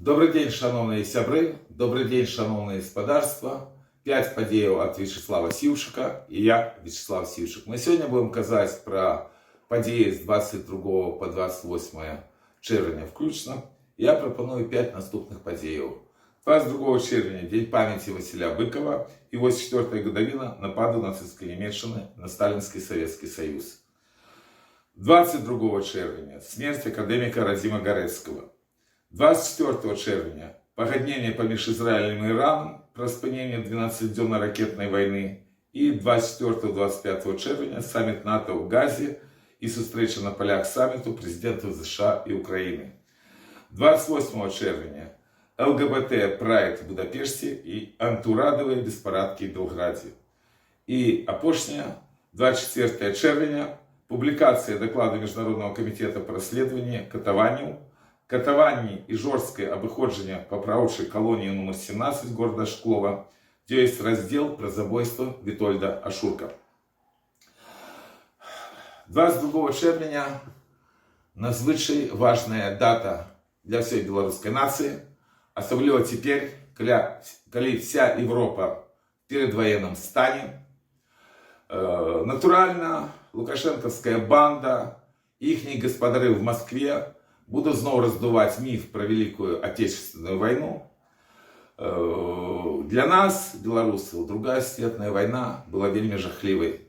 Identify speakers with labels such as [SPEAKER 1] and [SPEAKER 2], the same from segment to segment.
[SPEAKER 1] Добрый день, шановные сябры, добрый день, шановные господарства. 5 подеев от Вячеслава Сившика и я, Вячеслав Сившик. Мы сегодня будем казать про подеи с 22 по 28 червня включно. Я пропоную 5 наступных подеев. 22 червня день памяти Василя Быкова и 84-я годовина нападу нацистской Німеччини на Сталинский Советский Союз. 22 червня смерть академика Радима Горецкого. 24 червня погоднение поміж Израилем и Ираном про спинение 12-дневной ракетной войны. И 24-25 червня саммит НАТО в Газе и встреча на полях саммиту президентов США и Украины. 28 червня ЛГБТ Прайд в Будапеште и антиурадовые беспорадки в Белграде. И опошня 24 червня публикация доклада Международного комитета по расследованию катаванні і жорсткое обиходження по правшей колонии номер 17 города Шклова, где есть раздел про забойство Витольда Ашурка. 22 червня надзвичай важная дата для всей белорусской нации, особливо теперь, когда вся Европа в передвоенном стане. Натурально лукашенковская банда, ихние господари в Москве будут снова раздувать миф про Великую Отечественную войну. Для нас, белорусов, Другая светная война была вельми жахливой.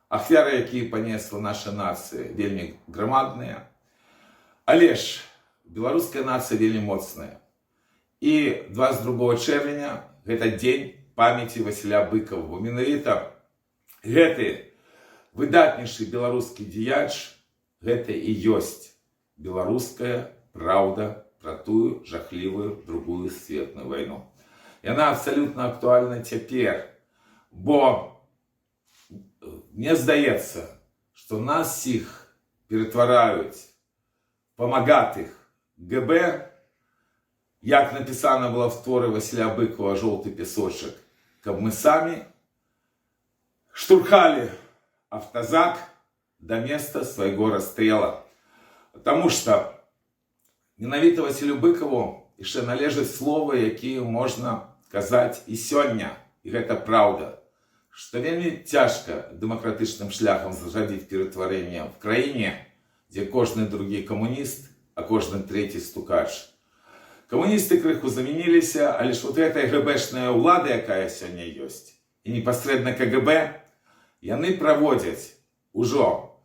[SPEAKER 1] Ахвяры, які понесла наша нация, вельми громадные. Але ж белорусская нация вельми моцная. И 22 червня это день памяти Василя Быкова. Менавіта гэты выдатнейшы беларускі дзеяч, гэта і ёсць беларуская правда про тую жахливую другую светную войну. И она абсолютно актуальна теперь, бо мне здаецца, что нас всех перетвараюць помагатых ГБ, як написано было в творе Василя Быкова «Желтый песочек», каб мы сами штурхали автозак до места своего расстрела. Потому что менавіта Василю Быкову яшчэ належаць словы, якія можна казаць і сёння. І гэта праўда, што вельмі цяжка дэмакратычным шляхам зажадзіць ператварэнне в краіне, дзе кожны другі камуніст, а кожны трэці стукач. Камуністы крыху замяніліся, але ж вот гэтая ГБшная ўлада, якая сёння ёсць, і непасрэдна КГБ, яны праводзяць ужо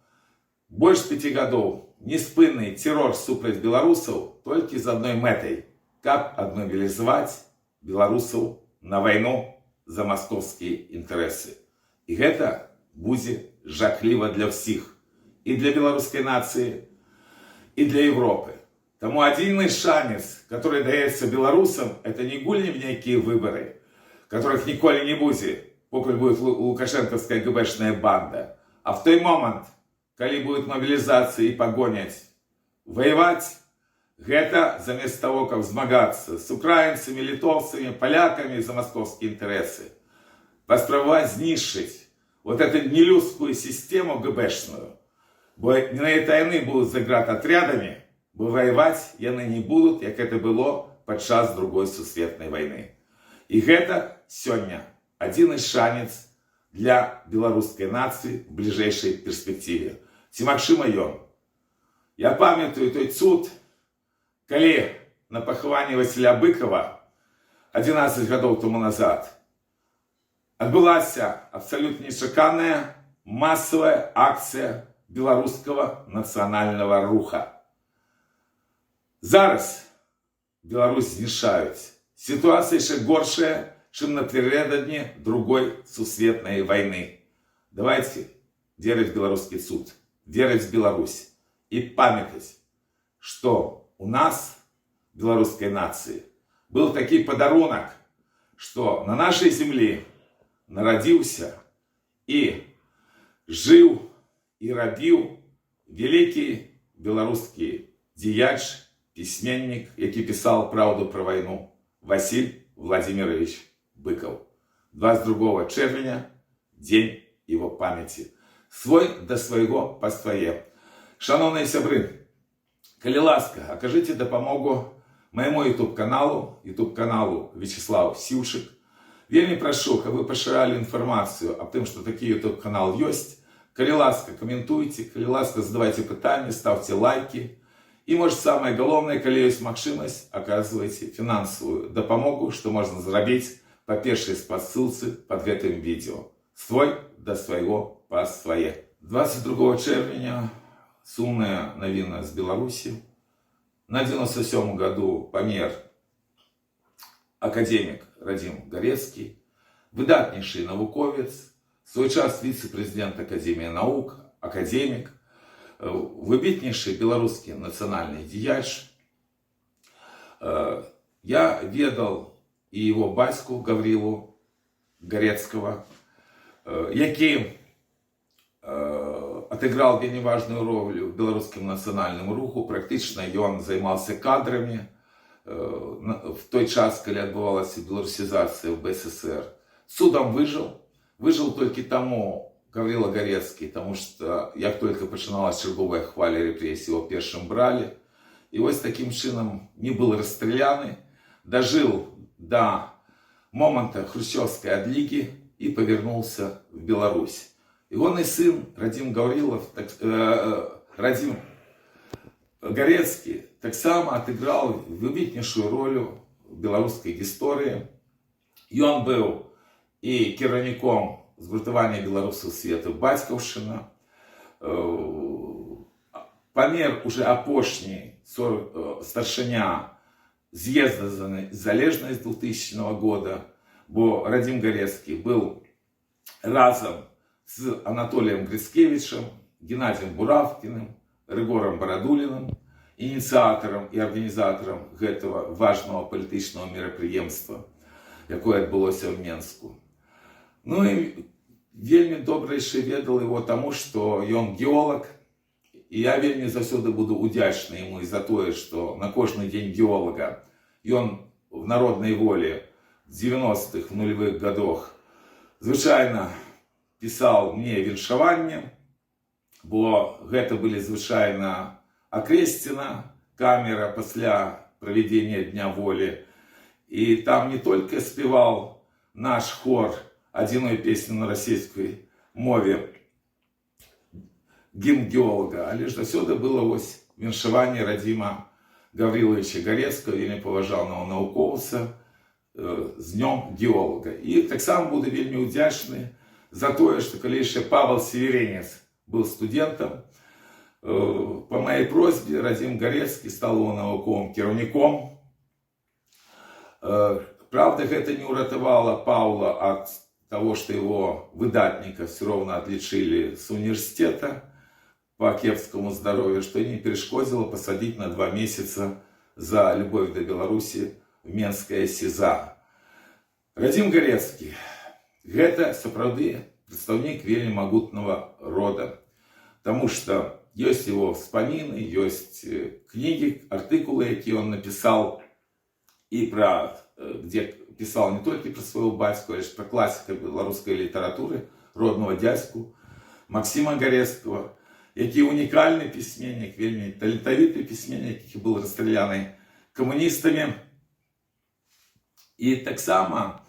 [SPEAKER 1] больш 5 гадоў неспынны террор супраць беларусаў толькі з адной мэтай, каб адмабілізаваць беларусаў на вайну за маскоўскія інтарэсы. І гэта будзе жахліва для ўсіх, і для беларускай нацыі, і для Европы. Таму адзіны шанец, который даецца беларусам, это не гульні в нейкія выбары, которых ніколі не будзе, покуль будет лукашенковская ГБшная банда, а в той момант, калі будет мобилизация и погонять, воевать, гэта замест того, как змагацца с украинцами, литовцами, поляками за московские интересы, паспрабаваць знішчыць вот эту нелюдскую систему ГБшную, бо на это яны будут заградотрядами, бо воевать яны не будут, як это было падчас другой сусветнай войны. И гэта сёння адзіны шанец для беларускай нацыі в ближайшей перспективе. Ці магчыма ён? Я памятаю той цуд, калі на пахаванні Василя Быкова 11 гадоў тому назад адбылася абсолютно нечаканая массовая акция беларускага нацыянальнага руха. Зараз Беларусь знішаюць. Ситуация еще горшая, чем напередодні другой сусветной войны. Давайте верить в белорусский суд, верить в Беларусь и памятать, что у нас, белорусской нации, был такой подарунок, что на нашей земле народился и жил и рабіў великий белорусский дзеяч, письменник, який писал правду про войну, Василь Владимирович Быков. 22 червня день его памяти. Свой до своего по своє. Шановні сябри, калі ласка, окажите допомогу моему YouTube-каналу Вячеслав Сіўчык. Вельмі прашу, каб вы пашыралі інфармацыю аб тым, што такі YouTube-канал ёсць. Калі ласка, каментуйте, калі ласка, задавайце пытанні, ставьте лайки. И, может, самое главное, калі ёсць магчымасць, аказвайце фінансавую дапамогу, што можна зрабіць па першай спасылцы под гэтым відео. Свой да свайго па свае. 22 чэрвеня сумная навіна з Беларусі. На 97 году памер академик Радзім Гарэцкі, выдатнейшы навуковец, свой час віцэ-прэзідэнт Академіі навук, академик, выбітнейшы беларускі нацыянальны дзеяч. Я ведал и его бацьку Гаврилу Гарэцкага, які отыграл вельмі важную роль в беларускім нацыянальным руху. Практычна ён займаўся кадрамі в той час, калі адбывалася беларусізацыя в БССР. Цудам выжил толькі таму Гаврила Гарэцкі, потому что як только пачыналась чарговая хваля рэпрэсій, его першым бралі. І вось таким чынам не был расстреляны, дожил до момента хрущевской адлігі и повернулся в Беларусь. Ягоны сын Радзім Гарэцкі таксама отыграл выбітнейшую роль в беларускай гісторыі. Ён быў и кіраўніком згуртавання беларусаў свету «Бацькаўшчына». Памер уже апошні старшыня з'езда за залежнасць 2000 года, бо Радзім Гарэцкі был разом с Анатолием Грицкевичем, Геннадием Буравкиным, Рыгором Барадулиным, инициатором и организатором этого важного политичного мерапрыемства, якое адбылося в Менску. Ну и вельмі добра яшчэ ведал его тому, что ён геолог, и я вельмі заўсёды буду удзячны ему за тое, что на кожны дзень геолога ён в народной воле в 90-х, в нулевых годах звычайно писал мне віншаванне, бо гэта былі звычайна Акрэсціна, камера пасля правядзення Дня волі. И там не только спевал наш хор адзіную песню на расійскай мове, гімн геолога, але ж заўсёды было вось віншаванне Радзіма Гавриловича Гарэцкага, вельмі паважанага навукоўца, з днём геолога. И таксама буду вельмі удзячны за тое, што калі яшчэ Павел Северенец был студентом, по моей просьбе Радзім Гарэцкі стал его навуковым кіраўніком. Правда, гэта не уратавала Павла от того, что его выдатника все равно отличили с университета по кепскому здоровью, что не перешкодило посадить на 2 месяца за любовь до Беларуси в Менское СИЗА. Радзім Гарэцкі – гэта сапраўды прадстаўнік вельмі магутнага рода, потому что есть его вспомины, есть книги, артикулы, якія он написал, и где писал не только про своего батьку, а и про классика белорусской литературы, родного дядьку Максима Гарэцкага, які уникальный письменник, вельмі талентавіты письменник, які был расстреляны коммунистами. И таксама,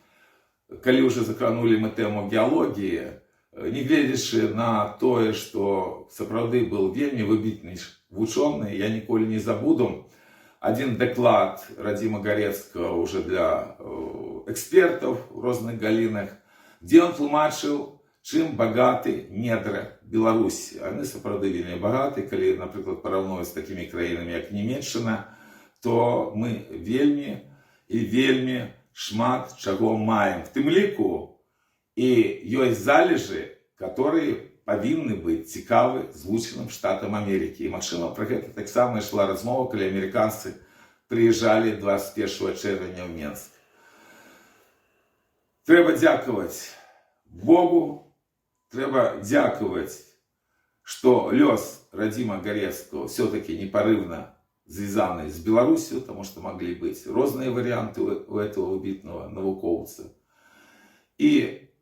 [SPEAKER 1] калі уже закранули мы тему геологии, не гледзячы на тое, что сапраўды был вельмі выбітны вучоны, я ніколі не забуду один доклад Радзіма Гарэцкага уже для экспертов в разных галинах, где он тлумачыў, чым багаты недра Беларусі. Яны сапраўды вельмі багаты, калі, напрыклад, параўноўваць з такімі краінамі, як Нямецчына, то мы вельмі і вельмі шмат чаго маем. В тым ліку і ёсць залежы, которые павінны быць цікавы Злучаным Штатам Америки. І, магчыма, пра гэта таксама ішла размова, калі амерыканцы прыязджалі 21 чэрвеня в Менск. Трэба дзякаваць Богу, трэба дзякаваць, што лёс Радзіма Гарэцкага все-таки непарыўна звязаны с Беларусью, потому что могли быть разные варианты у этого выбітного навукоўца. И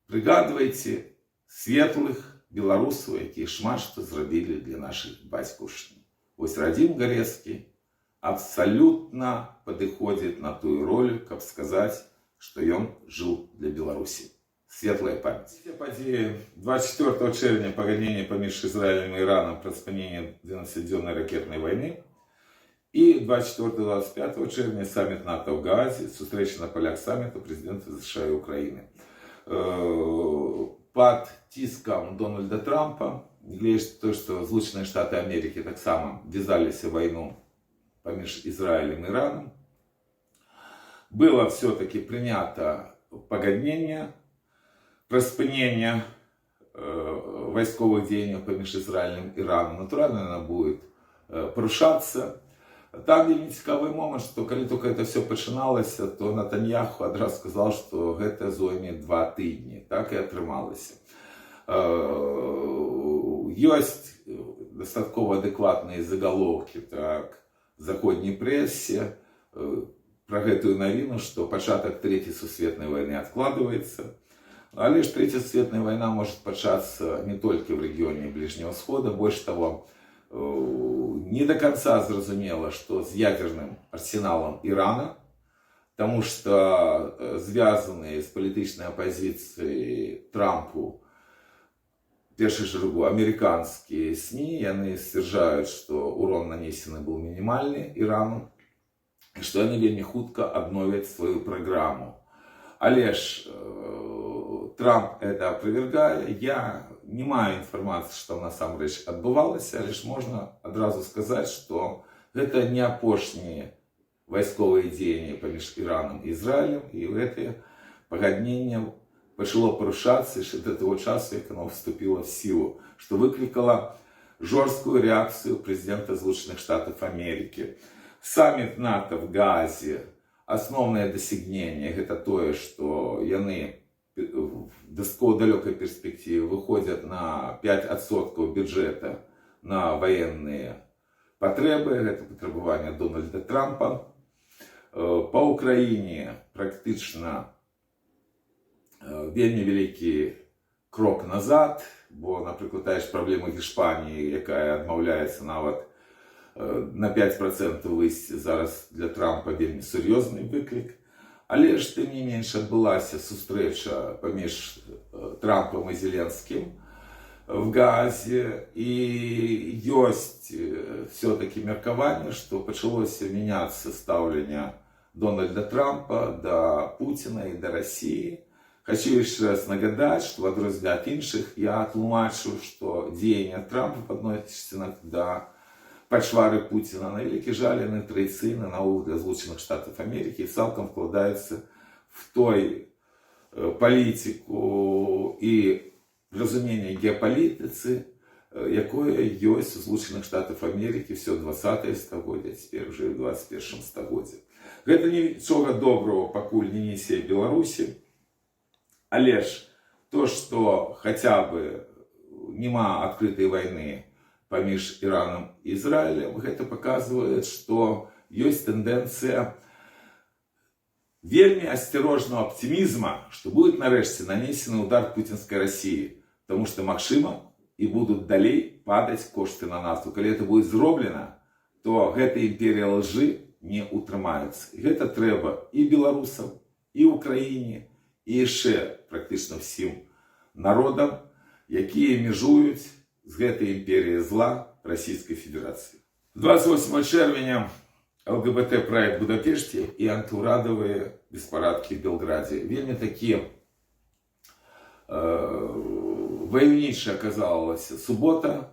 [SPEAKER 1] прыгадвайце светлых беларусаў, якія шмат што зрабілі для нашай бацькаўшчыны. Вось Радзім Гарэцкі абсолютно падыходзіць на тую ролю, каб сказаць, што ён жыў для Беларусі. Светлая памяць. Все падзеі 24 чэрвеня пагаднення паміж Ізраілем і Іранам пра спыненне 12-дзённай ракетнай вайны і 24-25 чэрвеня саміт НАТО ў Гаазе, сустрэча на полях самміту прэзідэнта США і Украіны. Пад ціскам Дональда Трампа, гледзячы на то, што Злучаныя Штаты Амерыкі таксама ввязаліся в вайну паміж Ізраілем і Іранам, было все-таки прынята пагадненне пра спыненне вайсковых дзеянняў паміж Ізраілем і Іраном. Натуральна, яна будет парушацца. Там вельмі цікавы момант, што калі только это все пачыналася, то Натаньяху адразу сказал, што гэта зойме 2 тыдні. Так і атрымалася. Ёсць дастаткова адэкватныя загалоўкі так, заходняй прэсе пра гэтую навіну, што пачатак Трэцяй сусветнай вайны адкладваецца. Але ж Трэцяя сусветная вайна может пачацца не толькі в рэгіёне Бліжняга Схода. Больш таго, не до конца зразумела, што з ядерным арсеналам Ірана, таму што звязаныя з палітычнай апазіцыяй Трампу, в першую чаргу, амерыканскія СМІ, яны сцвярджаюць, што урон нанесены быў мінімальны Ірану, і што яны вельмі хутка адновяць сваю праграму. Але ж Трамп это опровергае. Я не маю інфармацыі, што насамрэч адбывалася, але ж можна адразу сказаць, што гэта не апошнія вайсковыя дзеянні паміж Іранам і Ізраілем, і гэтае пагадненне пачало парушацца яшчэ да таго часу, як оно вступило в силу, што выклікала жорсткую рэакцыю прэзідэнта Злучаных Штатаў Амерыкі. Саміт НАТО в Гаазе, асноўнае дасягненне гэта тое, што яны в дастаткова далёкай перспектыве выходзяць на 5% бюджэта на военные патрэбы. Гэта патрабаванне Дональда Трампа. Па Украіне практычна вельмі вялікі крок назад, бо, напрыклад, тая ж праблема Гішпаніі, якая адмаўляецца нават на 5% выйсці зараз для Трампа вельмі сур'ёзны выклік. Але ж тым не менш адбылася сустрэча паміж Трампам і Зеленскім в Гаазе, і ёсць все-таки меркаванне, што пачалося мяняцца стаўленне Дональда Трампа да Пуціна і да Расіі. Хочу яшчэ раз нагадаць, што в адрозненне ад іншых я тлумачу, што дзеянне Трампа адносяцца да пачвары Пуціна. На вялікі жаль, яны традыцыйна наогул для Злучаных Штатаў Амерыкі цалкам вкладаюцца в той палітыку і разуменне геапалітыцы, якое ёсць у Злучаных Штатаў Амерыкі ўсё 20-е стагоддзе, цяпер уже ў 21 стагоддзе. Гэта нічога добрага пакуль не несе Беларусі, але ж то, што хаця бы няма адкрытай вайны паміж Іранам і Ізраілем, гэта паказвае, што ёсць тэндэнцыя вельмі асцярожнага аптымізма, што будет нарэшце нанесены удар пуцінскай Расіі, таму што, магчыма, і будуць далей падаць кошты на нафту. Калі гэта будзе зроблена, то гэта імперія лжы не утрымаецца. І гэта трэба і беларусам, і Украіне, і яшчэ практычна ўсім народам, якія межуюць з гэтай імперіяй зла Расійскай Федэрацыі. 28 чэрвеня ЛГБТ-праект в Будапешце і антыўрадавыя беспарадкі в Белградзе. Вельмі такія ваяўнічая аказалася субота.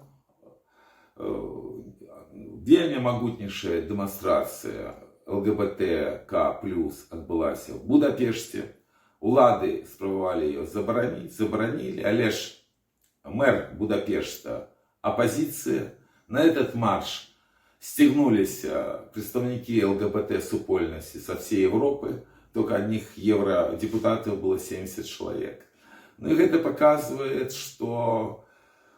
[SPEAKER 1] Вельмі магутнейшая дэманстрацыя ЛГБТК+ адбылася в Будапешце. Улады спрабавалі ее забаранілі, але ж мэр Будапешта, оппозиция. На этот марш стягнулись представники ЛГБТ-супольности со всей Европы. Только одних евродепутатов было 70 человек. Ну и это показывает, что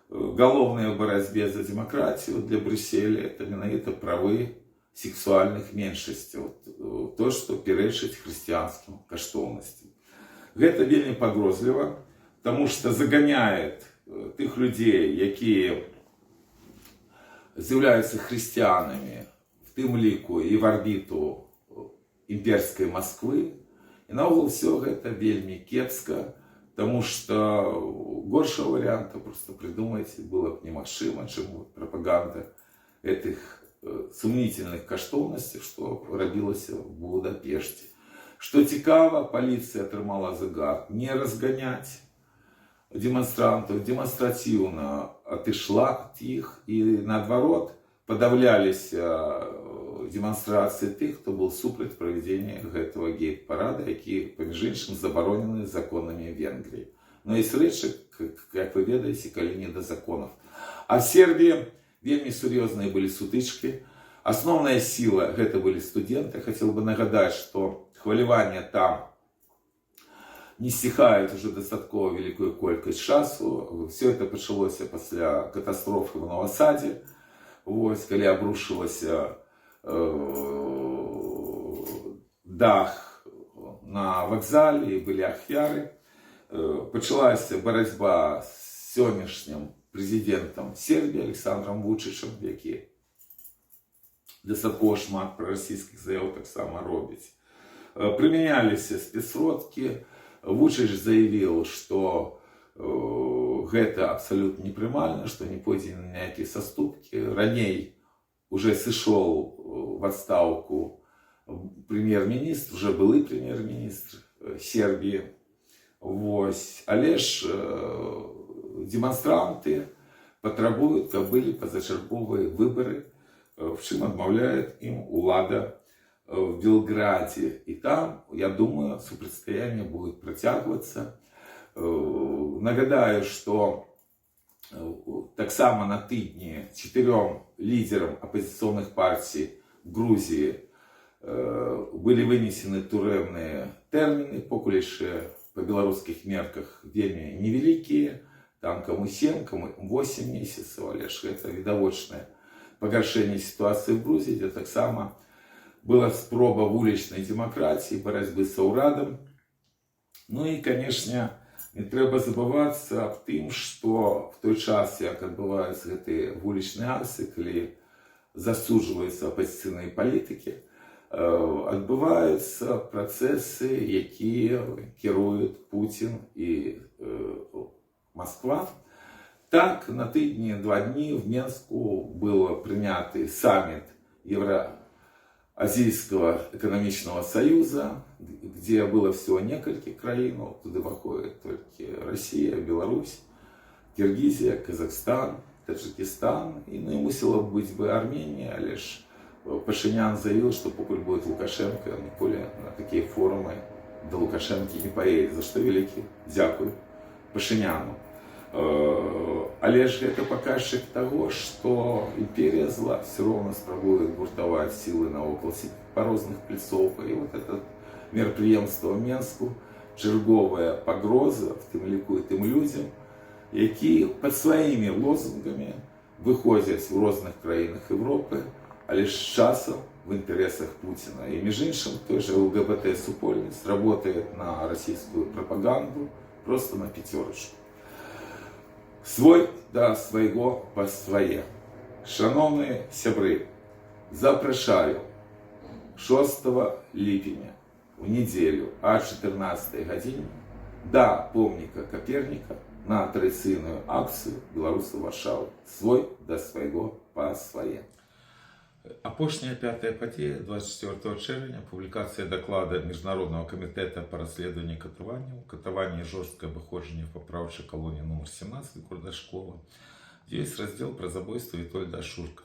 [SPEAKER 1] головная в борьбе за демократию для Брюсселя это менавіта правы сексуальных меншасцей. То, что перечыць хрысціянскім каштоўнасцям. Гэта вельмі пагрозліва, потому что загоняет тых людей, якія з'яўляюцца хрысціянамі, в тым ліку і в арбіту імперскай Масквы. І наогул все гэта вельмі кепска, потому что горшего варианта просто придумать было бы немагчыма, чым пропаганда этих сумнительных каштоўнасцей, што рабілася в Будапешце. Што цікава, паліцыя атрымала загад не разганяць демонстрантов, демонстративно отошла от их, и наоборот подавлялись демонстрации тех, кто был супраць проведения этого гейт-парада, які, паміж іншым, забаронены законами Венгрии. Но есть рэчы, как вы ведаеце, калі не до законов. А в Сербии вельмі сур'ёзныя были сутычки. Основная сила гэта были студенты. Хотел бы нагадать, что хвалевания там не стихает уже дастаткова великую колькасць часу. Все это пачалося пасля катастрофы в Новосаде. Вось, калі абрушылася дах на вакзале, и были ахвяры. Пачалася барацьба с сённяшнім президентом Сербии Александром Вучичем, які дастаткова шмат прарасійскіх заяў таксама робіць. Прымяняліся спецродкі. Вучич заявил, что гэта абсолютно непрымальна, что не пойдзе на ніякія саступкі. Раней уже сышоў в отставку премьер-министр, уже былы премьер-министр Сербии. Вось. Але ж демонстранты патрабуюць, каб былі пазачарговыя выборы, в чым адмаўляет им улада в Белграде. И там, я думаю, супрацьстаяние будет протягиваться. Нагадаю, что так само на тыдні 4 лидерам оппозиционных партий в Грузии были вынесены турэмныя термины, покуль по белорусских мерках вельмі невеликие, там кому 7, кому 8 месяцев, але ж это відавочнае пагаршэнне ситуации в Грузии, где так само была спроба вулічнай демократии, борьбы с урадом. Ну и, конечно, не трэба забываться об тым, что в той час, як адбываюцца гэтыя вулічныя акцыі, калі засуджваюцца апозіцыйныя палітыкі, адбываюцца працэсы, якія кіруюць Путин и Москва. Так, на тыдні 2 дні в Минску был принятый саммит Евроазийского экономического союза, где было всего несколько краін. Туда входят только Россия, Беларусь, Киргизия, Казахстан, Таджикистан. И ну, и мусила быть бы Армения, а лишь Пашинян заявил, что покуль будет Лукашенко, ніколи на такие форумы до Лукашенки не поедет. За что великий дякую Пашиняну. Але ж это показчик того, что империя зла все равно спробует гуртовать силы навокал порозных плецов. И вот это мерапрыемство в Минску, черговая погроза, в тым ліку тым людям, які под своими лозунгами выходят в разных краінах Европы, а лишь часом в интересах Путина. И между іншим, той же ЛГБТ-супольниц работает на российскую пропаганду просто на 5. Свой да свайго па свае. Шановні сябры, запрашаю 6 ліпеня в неділю о 14 године до помніка Коперника на традыцыйную акцию белорусов Варшавы. Свой да свайго па свае.
[SPEAKER 2] Апошняя 5-я падзея 24 чэрвеня, публікацыя даклада Міжнародного комитета по расследованию катаванняў, катаванне и жесткое абыходжанне в поправочной колонии номер 17 города Школа, где есть раздел про забойство Витольда Ашурка.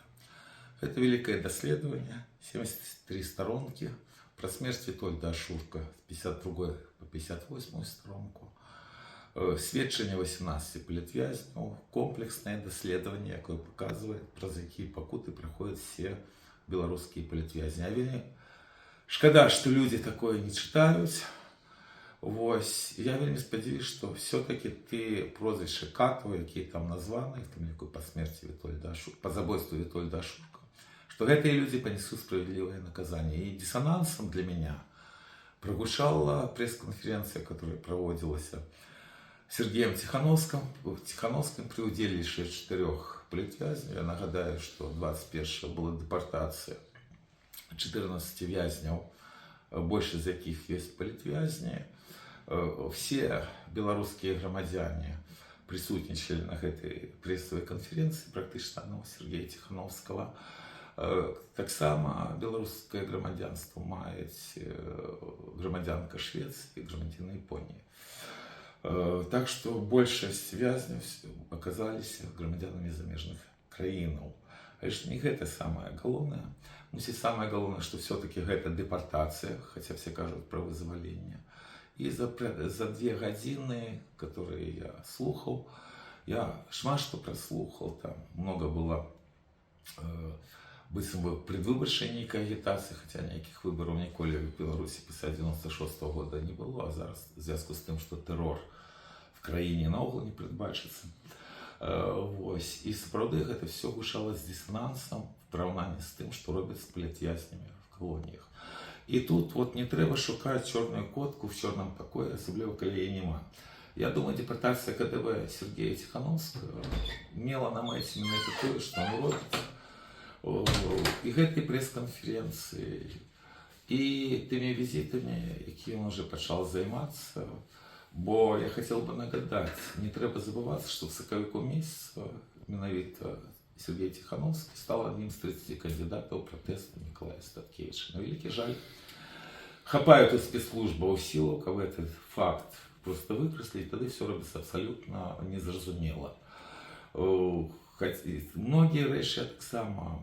[SPEAKER 2] Это великое доследование, 73 сторонки, про смерть Витольда Ашурка с 52 по 58 сторонку, сведчання 18 палітвязняў, комплексное даследаванне, якое показывает, праз якія пакуты праходят все белорусские палітвязні. А вельмі шкада, что люди такое не читают. Вось. Я вельмі спадзяюсь, что все-таки ты прозвішчы Катова, якія там названы, в том ліку по смерти Витольда Ашурка, по забойству Витольда Ашурка, что гэтыя люди понесут справедливое наказание. И диссонансом для меня прогучала пресс-конференция, которая проводилась Сергеем Тихановским при удзеле 4 палітвязнів. Я нагадаю, что 21 была депортация 14 в'язнів, більшість з яких є політв'язні. Все белорусские громадяне присутничали на этой прессовой конференции, практично одного Сергея Тихановского. Так само белорусское громадянство мает громадянка Швеции, громадянин Японии. Так что большасць вязняў оказались громадянами замежных краінаў. Конечно, не гэта самое галоўнае. Мусіць, самое галоўнае, что все-таки гэта депортация, хотя все кажут про вызволение. И за 2 годины, которые я слухал, я шмат что прослухал, там много было быццам бы предвыбарчай нейкай агітацыі, хотя ніякіх выбараў ніколі в Беларусі пасля 96 года не было, а зараз в звязку з тым, што тэрор в краіне наогул не прадбачыцца. Вось. І сапраўды гэта все гучала з дысанансам в параўнанні з тым, што робяць з палітвязнямі в колоніях. І тут вот не трэба шукаць чорную котку в чорным пакоі, асабліва калі яе няма. Я думаю, депортація КДБ Сергея Тихановского мела на мэце менавіта тое, што он робіць. І гэтай прэс-канферэнцыі, і тымі візітамі, які ён уже пачаў займацца. Бо я хотел бы нагадать, не треба забываться, что в сакавіку месяца менавіта Сергей Тихановский стал одним из 30 кандидатов протеста Николая Статкевича. На великий жаль, хапают из спецслужбы силу, кого этот факт просто выкреслить, тогда все робится абсолютно незразумело. Многие речи я так само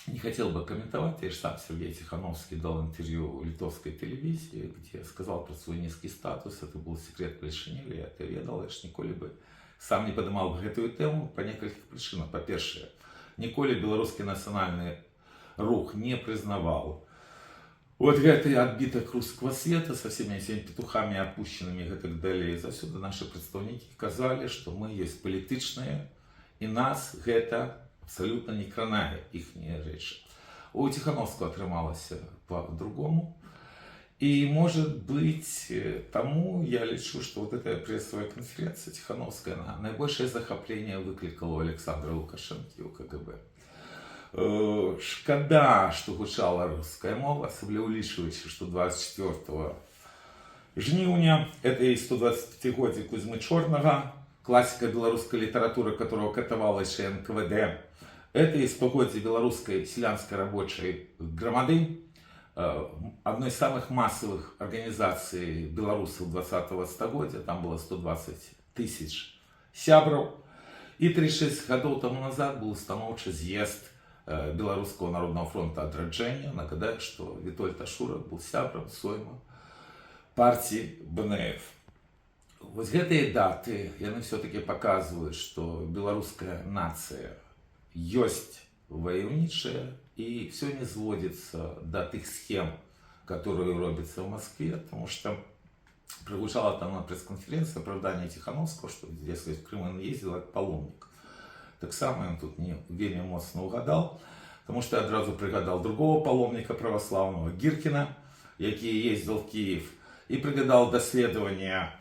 [SPEAKER 2] не хотел бы комментовать. Я же сам Сергей Тихановский дал интервью литовской телевизии, где сказал про свой низкий статус. Это был секрет Плешинеля, я это ведал. Я ж ніколі бы сам не поднимал бы эту тему по нескольких причинах. По-перше, ніколі белорусский национальный рух не признавал вот гэты отбиток русского света со всеми этими петухами опущенными и так далее. И засюда наши представники сказали, что мы есть политичные, и нас гэта абсолютно не кранае іхняя рэч. У Тихановского атрымалася по-другому. И, может быть, тому я лечу, что вот эта прессовая конференция Тихановская, она наибольшее захопление выкликала у Александра Лукашенко и у КГБ. Шкада, что гучала русская мова, особливо улічваючи, что 24 жніўня этой 125-годзе Кузьмы Чорнага, классика белорусской литературы, которого катавала еще НКВД, это и 100-годие белорусской селянской рабочей громады, одной из самых массовых организаций белорусов 20-го стагодия, там было 120 тысяч сябров. И 36 годов тому назад был станоўчы з'езд Белорусского народного фронта «Адраджэння». Нагадаю, что Витольд Ашуров был сябром сойма партии БНФ. Вот гэтыя даты, яны все-таки показывают, что белорусская нация есть войовничая, и все не сводится до тех схем, которые робятся в Москве, потому что прозвучала там на пресс-конференции оправдание Тихановского, что, если в Крым он ездил, как паломник. Так само он тут не вельми моцно угадал, потому что я одразу пригадал другого паломника православного, Гиркина, який ездил в Киев, и пригадал доследование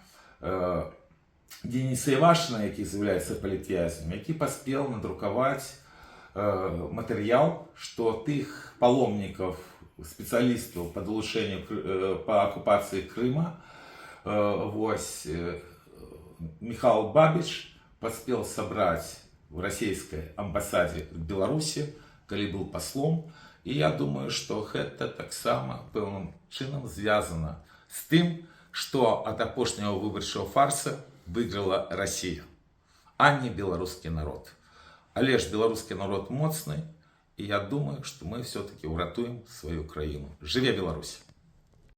[SPEAKER 2] Дениса Ивашина, який з'являється політв'язнем, який поспел надрукувати материал, что тых паломников, специалистов по улучшению, по оккупации Крыма, Михаил Бабич поспел собрать в российской амбассаде в Беларуси, коли был послом. И я думаю, что это так само певним чином звязано с тем, что от апошнего выборчего фарса выиграла Россия, а не белорусский народ. Але ж белорусский народ моцный, и я думаю, что мы все-таки уратуем свою країну. Живе Беларусь!